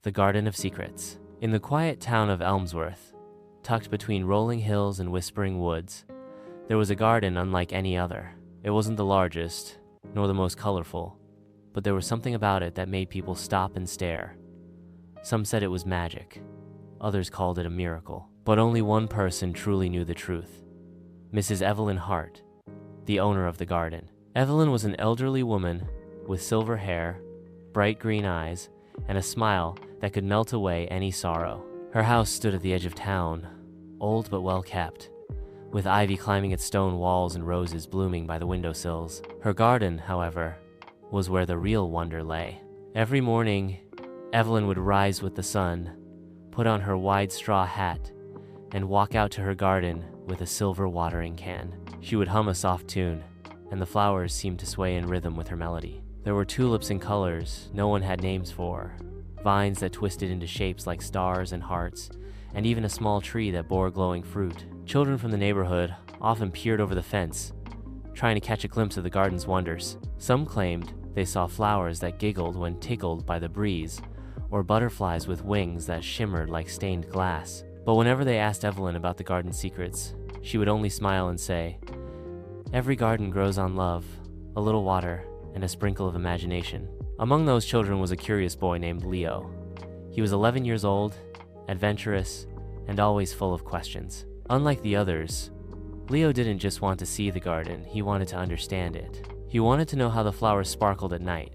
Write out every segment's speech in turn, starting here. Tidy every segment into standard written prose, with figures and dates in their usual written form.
The Garden of Secrets. In the quiet town of Elmsworth, tucked between rolling hills and whispering woods, there was a garden unlike any other. It wasn't the largest, nor the most colorful, but there was something about it that made people stop and stare. Some said it was magic, others called it a miracle, but only one person truly knew the truth: Mrs. Evelyn Hart, the owner of the garden. Evelyn was an elderly woman with silver hair, bright green eyes, and a smile that could melt away any sorrow. Her house stood at the edge of town, old but well kept, with ivy climbing its stone walls and roses blooming by the windowsills. Her garden, however, was where the real wonder lay. Every morning, Evelyn would rise with the sun, put on her wide straw hat, and walk out to her garden with a silver watering can. She would hum a soft tune, and the flowers seemed to sway in rhythm with her melody. There were tulips in colors no one had names for, vines that twisted into shapes like stars and hearts, and even a small tree that bore glowing fruit. Children from the neighborhood often peered over the fence, trying to catch a glimpse of the garden's wonders. Some claimed they saw flowers that giggled when tickled by the breeze, or butterflies with wings that shimmered like stained glass. But whenever they asked Evelyn about the garden's secrets, she would only smile and say, "Every garden grows on love, a little water, and a sprinkle of imagination." Among those children was a curious boy named Leo. He was 11 years old, adventurous, and always full of questions. Unlike the others, Leo didn't just want to see the garden, he wanted to understand it. He wanted to know how the flowers sparkled at night,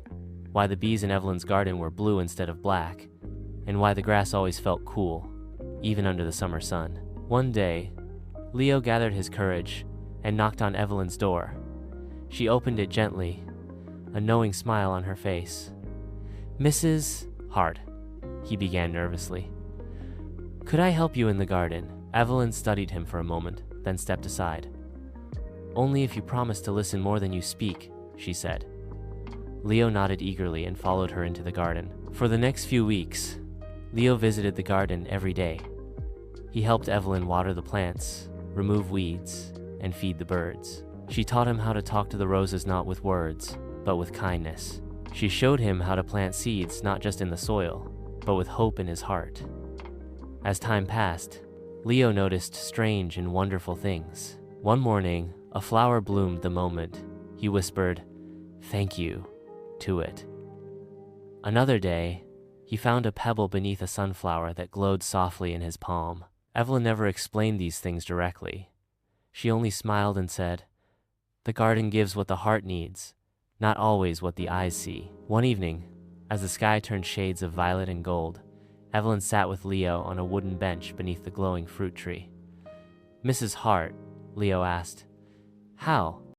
why the bees in Evelyn's garden were blue instead of black, and why the grass always felt cool, even under the summer sun. One day, Leo gathered his courage and knocked on Evelyn's door. She opened it gently, a knowing smile on her face. "Mrs. Hart," he began nervously, "could I help you in the garden?" Evelyn studied him for a moment, then stepped aside. "Only if you promise to listen more than you speak," she said. Leo nodded eagerly and followed her into the garden. For the next few weeks, Leo visited the garden every day. He helped Evelyn water the plants, remove weeds, and feed the birds. She taught him how to talk to the roses not with words, but with kindness. She showed him how to plant seeds not just in the soil, but with hope in his heart. As time passed, Leo noticed strange and wonderful things. One morning, a flower bloomed the moment he whispered, "Thank you," to it. Another day, he found a pebble beneath a sunflower that glowed softly in his palm. Evelyn never explained these things directly. She only smiled and said, "The garden gives what the heart needs, not always what the eyes see." One evening, as the sky turned shades of violet and gold, Evelyn sat with Leo on a wooden bench beneath the glowing fruit tree. "Mrs. Hart," Leo asked, "how